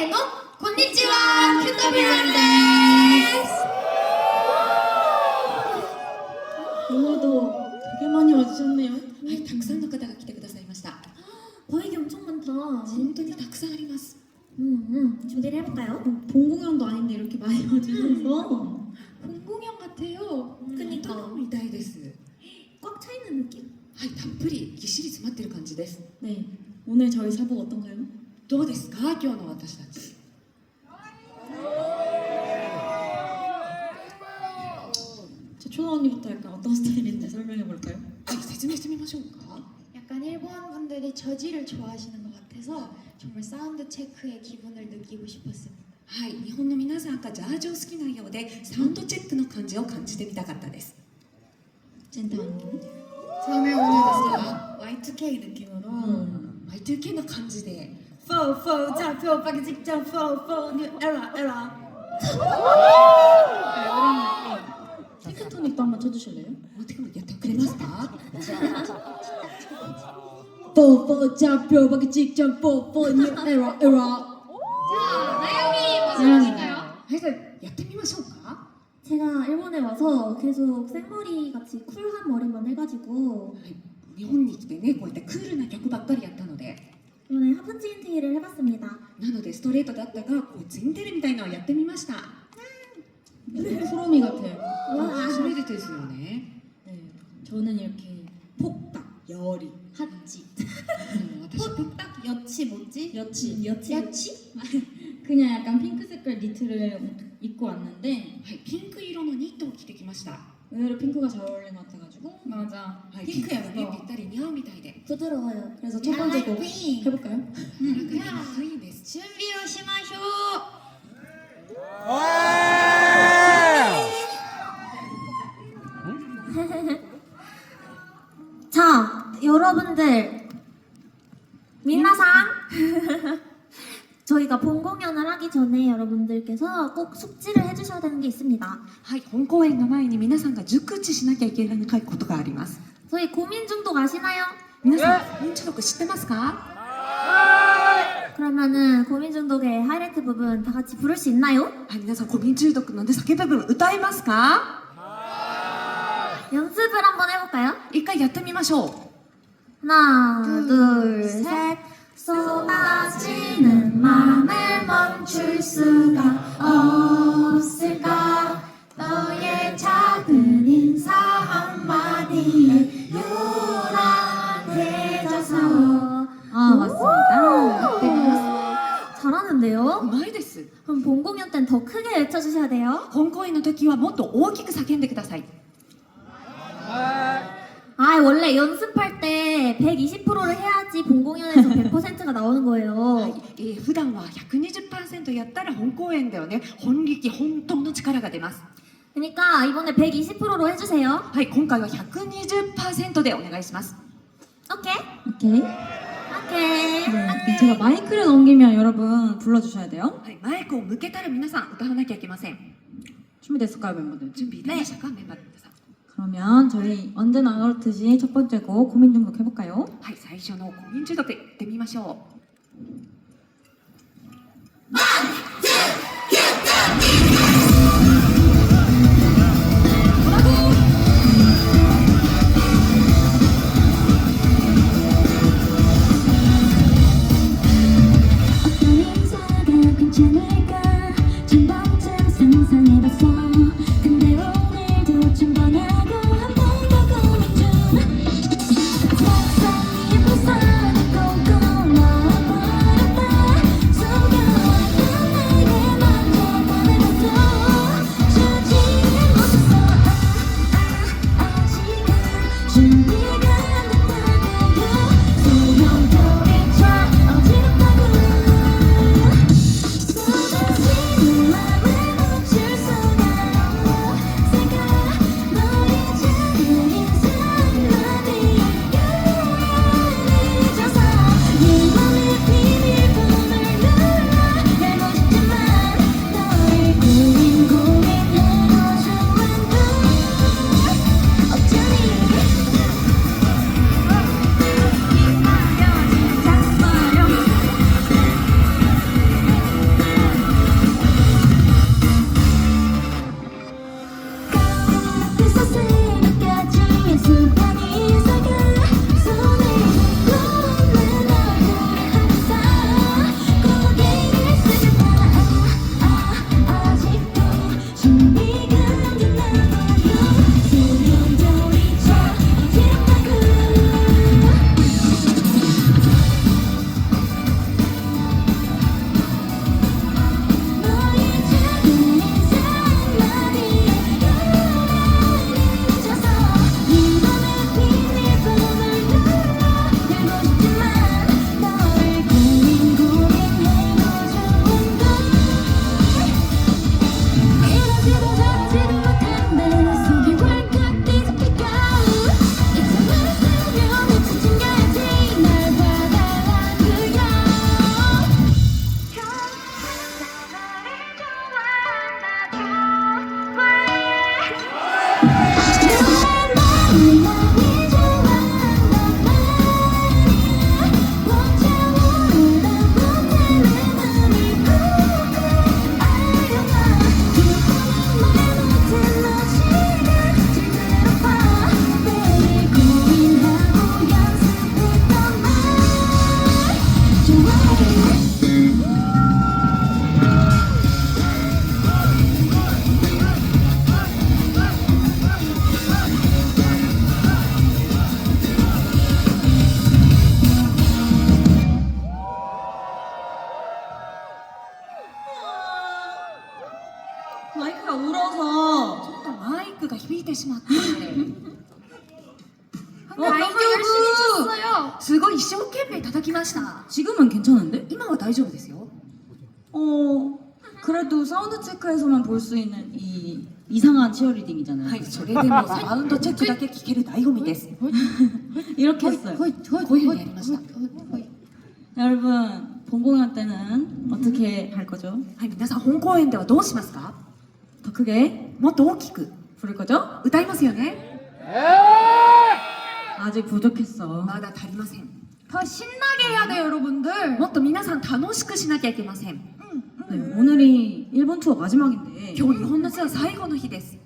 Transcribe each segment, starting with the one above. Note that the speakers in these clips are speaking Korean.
せーの、こんにちは、キュートビランです。 오늘도 되게 많이 와주셨네요. はい、たくさんの方が来てくださいました。 보이게 엄청 많다. 本当にたくさんあります。 준비를 해볼까요? 본 공연도 아닌데 이렇게 많이 와주셔서 본 공연 같아요. 그니까 みたいです。 꽉 차있는 느낌? はい、たっぷりぎっしり詰まってる感じです。 네, 오늘 저희 사복 어떤가요? どうですか、今日の私たち。 저 초나 언니부터 약간 어떤 스타일인지 설명해 볼까요? はい、説明してみましょうか。 약간 일본 분들이 저지를 좋아하시는 것 같아서 정말 사운드 체크의 기분을 느끼고 싶었습니다. はい、日本の皆さんがジャージを好きなようでサウンドチェックの感じを感じてみたかったです。 젠타 언니. 처음에 오늘 Y2K 느낌으로 Y2K の感じで 포 잡혀 오빠가 직접 포 뉴 에라 핑크토닉도 한번 쳐주실래요? 持ってやってくれますか。 포 잡혀 오빠가 직접 포 뉴 에라 나영이 はい、じゃあやってみましょうか。 제가 일본에 와서 계속 생머리 같이 쿨한 머리만 해가지고 日本に来てね、こうやってクールな曲ばっかりやったので、 이번에 하프진테이를 해봤습니다. なのでストレートだったがこうツインテールみたいなのをやってみました。 프로미 같아요. 初めてですよね。 네, 저는 이렇게 폭딱, 열이, 핫지, 私딱 여치 뭐지? 여치, 여치? 그냥 약간 핑크 색깔 니트를 입고 왔는데 はい、ピンク色のニットを着てきました。は 의외로 핑크가 잘 어울리는 것 같아가지고 맞아. い、ピンクやね、ぴったり似合うみたいで。 부드러워요. 그래서 첫 번째 곡 해볼까요? なんかいいです。 준비를 시마쇼. 자, 여러분들 민나상 저희가 본 공연을 하기 전에 여러분들께서 꼭 숙지를 해주셔야 되는 게 있습니다. はい、本公演の前に皆さんが熟知しなきゃいけないことがあります。 저희 고민 중독 아시나요? 皆さん、認知力知ってますか？ 그러면은 고민 중독의 하이라이트 부분 다 같이 부를 수 있나요? はい、皆さん、コミン中毒ので叫ぶ部分歌えますか？ 연습을 한번 해볼까요? 一回やってみましょう。 하나, 둘, 셋. 쏟아지는 맘을 멈출 수가 없을까? 너의 작은 인사 한마디에 요란해져서. 아, 맞습니다. 네, 잘하는데요? うまいです。 그럼 본 공연 땐 더 크게 외쳐주셔야 돼요. 本公演の時はもっと大きく叫んでください。 아, 원래 연습할 때 120%를 해야지 본 공연에서 100%가 나오는 は 거예요. い、普段は 120% やったら本公演ではね、本力、本当の力が出ます。 그러니까 이번에 120%로 해주세요. はい、今回は 120% でお願いします。 오케이? 오케이. 오케이. 네, 제가 마이크를 넘기면 여러분 불러주셔야 돼요. はい、マイクを向けたら皆さん歌わなきゃいけません。 준비됐을까요, 멤버들? 準備できましたか、メンバーの皆さん。 그러면 저희 언제나 그렇듯이 첫 번째 곡 고민 중독 해볼까요? はい、最初のコミン中毒やってみましょう。 어떤 인사가 괜찮을까 전번쯤 상상해봤어 근데 오늘도 좀 번하고 한 번 더 고민 중 세상이 예쁜 사람이 꿈꾸나 마이크가 울어서. ちょっとマイクが響いてしまって 방금 열심히 쳤어요. すごい一生懸命叩きました 지금은 괜찮은데? 今は大丈夫ですよ 그래도 사운드 체크에서만 볼 수 있는 이 이상한 치어리딩이잖아요. はいそれでもサウンドチェックだけ聞ける醍醐味です 이렇게 했어요. こういうふうにやりました 여러분, 본 공연 때는 어떻게 할 거죠? はい皆さん本公演ではどうしますか 더 크게 もっと大きく 부를 거죠? 歌いますよね 아직 부족했어. まだ足りません 더 신나게 해야 돼요, 여러분들. もっと皆さん楽しくしなきゃいけません 네, 오늘이 일본 투어 마지막인데 今日日本のツアー最後の日です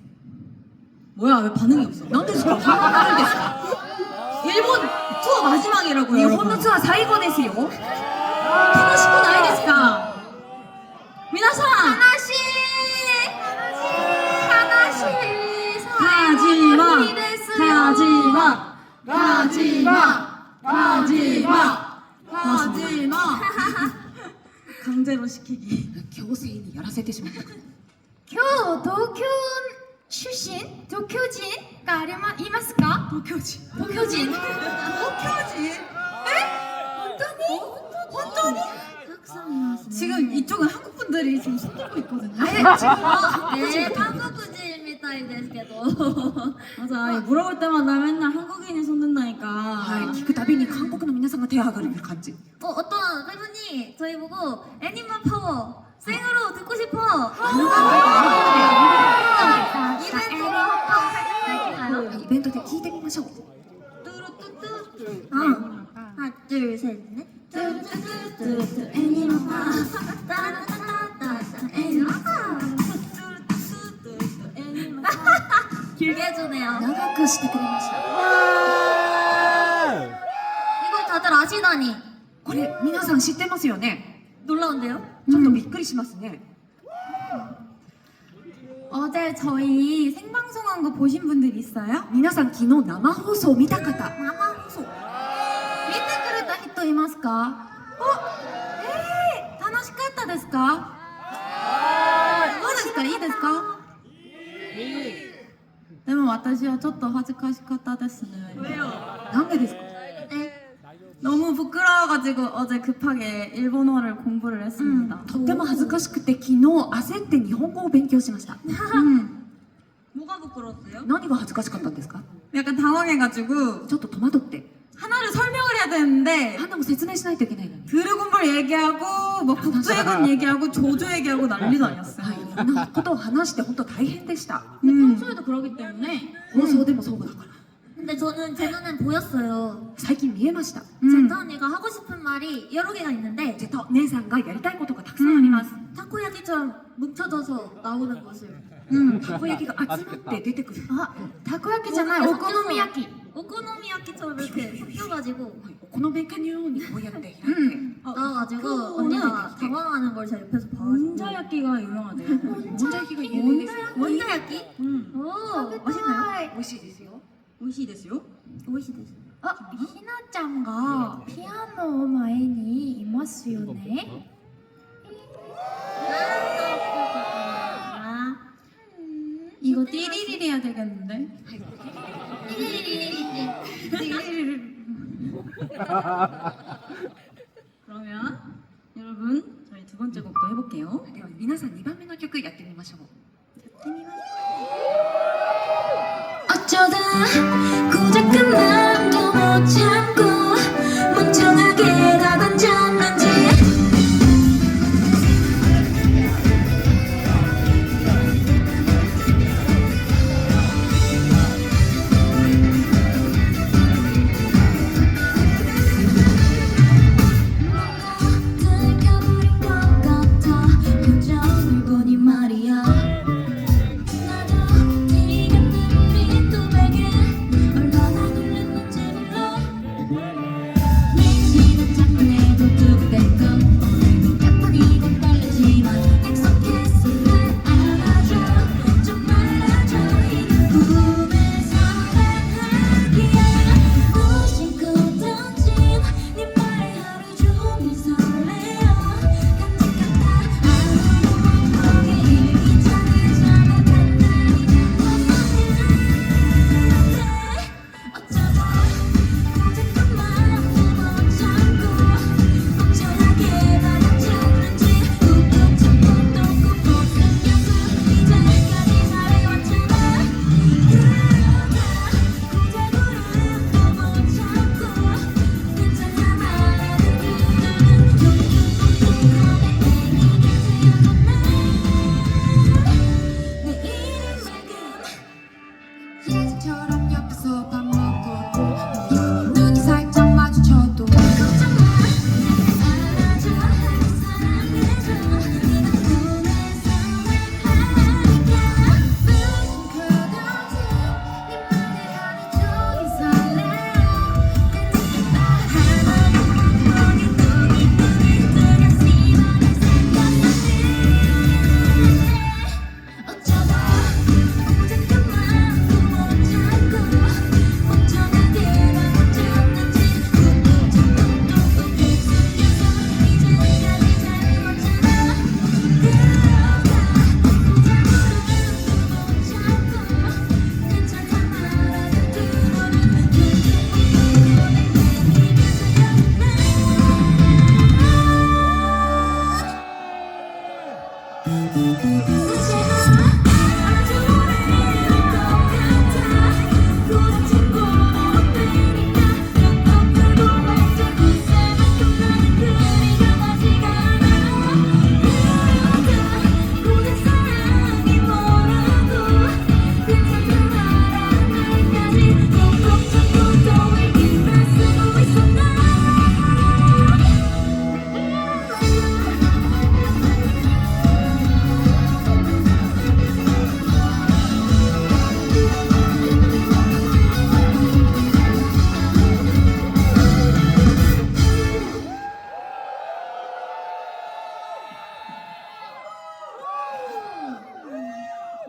뭐야 왜 반응이 없어? 何ですか反応ないんですか 일본 투어 마지막이라고요. 日 여러분. 本のツアー最後ですよ 楽しくないですか? 미나상 悲しい 가지마 가지마 가지마 가지마 가지마 강제로 시키기 強制にやらせてしまった 今日東京出身東京人がいますか東京人東京人本当に 지금 이쪽은 한국 분들이 지금 손들고 있거든요. 네, 한국인みたいですけど 맞아 물어볼 때마다 맨날 한국인이 손든다니까. はい聞くたびに韓国の皆さんが手を挙げる感じ 어떤 팬분이 저희 보고 애니만 파워 생으로 듣고 싶어 이벤트로 한번 할까요? イベントで聞いてみましょう 뚜루뚜뚜 하나 둘셋넷 뚜루뚜뚜 애니만 파워 따라따라따따 애니만 파워 길게 해주네요 長くしてくれました 이거 다들 아시다니 これ皆さん知ってますよね 놀라운데요? ちょっとびっくりしますね 어제 저희 생방송한 거 보신 분들 있어요? 皆さん昨日生放送を見た方 生放送見てくれた人いますか？楽しかったですか？どうですか？いいですか？でも私はちょっと恥ずかしかったですね。 なんでですか 너무 부끄러워가지고 어제 급하게 일본어를 공부를 했습니다. とっても恥ずかしくて昨日焦って日本語を勉強しました 뭐가 부끄러웠어요? 何が恥ずかしかったんですか 약간 당황해가지고 ちょっと戸惑って 하나를 설명을 해야 되는데 花も説明しないといけないのに 드래곤볼 얘기하고 뭐 북두해군 얘기하고 조조 얘기하고 난리도 아니었어요. はいいろんなことを話して本当大変でした 평소에도 그러기 때문에 放送でもそうだから 근데 저는 제 눈엔 보였어요. 最近見えました 제타 언니가 하고 싶은 말이 여러 개가 있는데 瀬戸姉さんがやりたいことがたくさんあります 타코야키처럼 뭉쳐져서 나오는 것을 たこ焼きが集まって出てくる 아 타코야키잖아요. 오코노미야키 오코노미야키처럼 이렇게 섞여가지고 お好み焼きのようにこうやって開いて 나와가지고 언니가 당황하는 걸 제가 옆에서 봐가지고 문자야끼가 유명하대요. もんじゃ焼きが有名ですよ 원자야키? 오 맛있나요? 美味しいですよ 오이시데스요? 오이시데스. ひなちゃんがピアノ前にいますよね。 이거 띠리리리 해야 되겠는데? 그러면 여러분 저희 두 번째 곡도 해볼게요. では皆さん2番目の曲やってみましょう 어쩌다 고작 그 맘도 못 참고 멍청하게 다 던졌는지 들켜버린 것 같아 표정을 보니 말이야 나도 네가 내린 도백에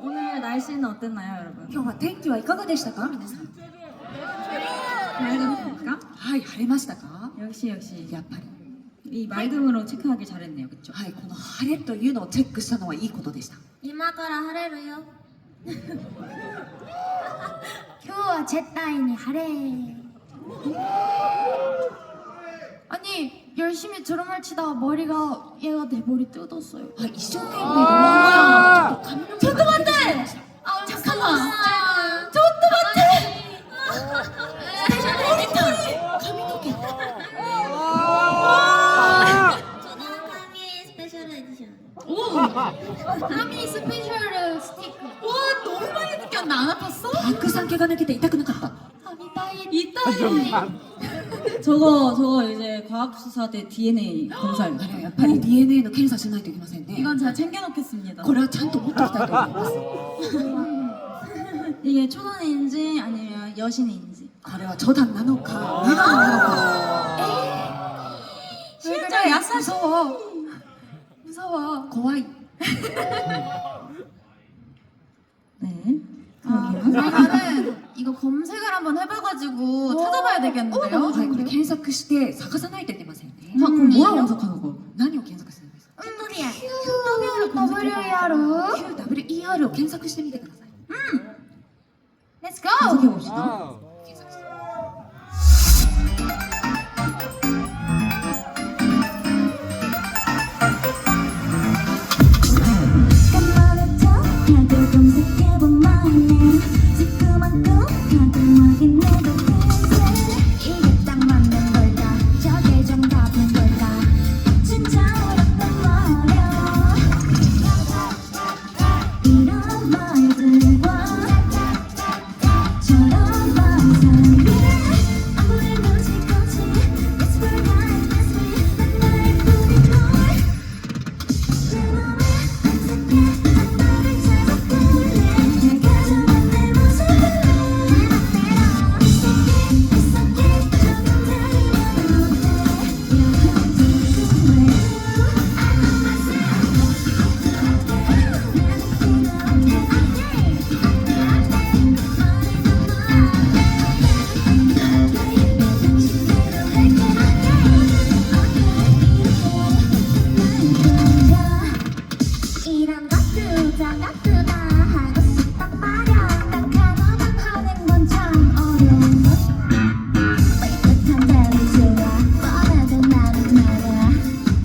오늘 날씨는 어땠나요, 여러분? 今日は天気はいかがでしたか皆さん。 맑았습니까? はい晴れましたか。 역시 역시 やっぱり。 이 맑음으로 체크하기 잘했네요, 그렇죠? はいこの晴れというのをチェックしたのはいいことでした。今から晴れるよ今日は絶対に晴れ 아니 열심히 드럼을 치다가 머리가 얘가 내 머리 뜯었어요 はい一生懸命あちょっと髪の毛が出てしまいました。 아 잠깐만 조나카미 스페셜 에디션 까미 스페셜 스티커 와 너무 많이 느꼈나 안 아팠어? たくさん毛が抜けて痛くなかった。 저거 이제 과학수사 대 DNA 검사예요. あれやっぱり DNA の検査しないといけませんね。 이건 제가 챙겨놓겠습니다. これはちゃんと持ってきたいと思います。 이게 초단인지 아니면 여신인지. これは初段なのか二段なのか。 진짜 약사서 무서워 怖い。 네. 아, 그러면은 이거 검색을 한번 해봐가지고 찾아봐야 되겠는데요? はいこれ検索して探さないといけませんね。 자, 그럼 뭐라고 검색하는 거예요? 何を検索するんですか。 WR QWER を検索してみてください。 Let's go! 검색해봅시다. 検索して。 다들 검색해본 마음에 자꾸만 또 다들 확인해도 되지 이게 딱 맞는 걸까 저게 정답인 걸까 진짜 어렵단 말야 이런 말들과 저런 망상이 아무리 눈치껏지 Whisper guide me 난 나의 뿐인 걸 내 맘에 안착해 정답을 찾아보네 내가 정한 내 모습을 내 맘대로 있었기 조금 다르면 어때 You're 궁금해 I love myself 이런 것도 저것도 다 하고 싶단 말야 딱 하나만 하는 건 참 어려운 것 삐끗한 대로 좋아 뻔하던 나는 말야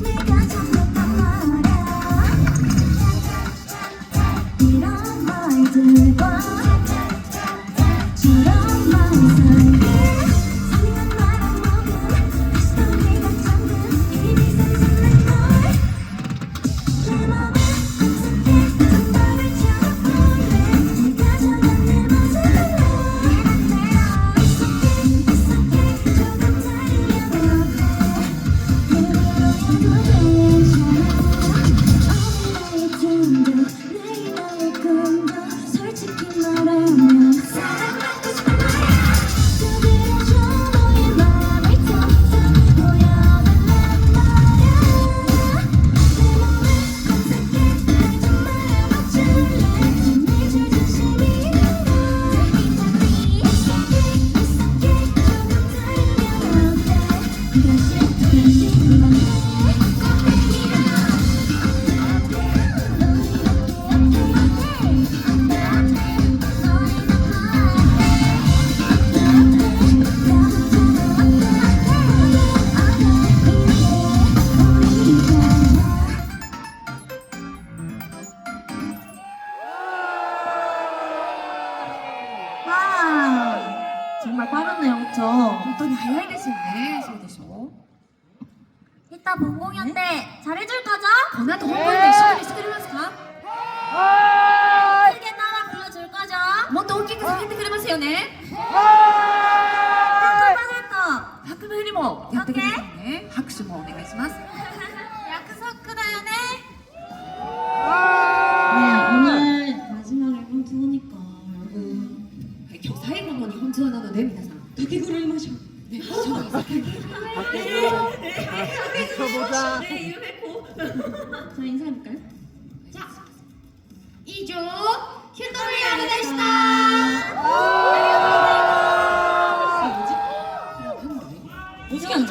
내가 잘못한 말야 이런 말들과 저런 망상에 선명한 말한 모든 스토리가 잠든 이미 상상된 걸 내 맘에 안착해 정답을 찾아보네 내가 정한 내 모습을 내 맘대로 있었기 조금 다르면 어때 그대로도 괜찮아 오늘의 틈도 내일 나의 꿈도 솔직히 말하면 사랑받고 싶단 말야 그들에줘 너의 마음을 텅텅 보여달란 말야 내 맘에 当に早いですよね。そうでしょ。 이따 본공연 때 잘해줄 거죠? この後本公演で一緒にしてくれますか？ 크게 따라 불러줄 거죠? もっと大きく叫んでくれますよね。 100% 100倍にもやってくれますよね。拍手もお願いします。 약속다요네. 네, 오늘 마지막 앨범 투어니까 여러분 今日最後の日本ツアーなので皆さん駆け狂いましょう。ね、そうなんです。 저희 인사해볼까요? 이조 큐토리얼 데시타. 어떻게 안 돼?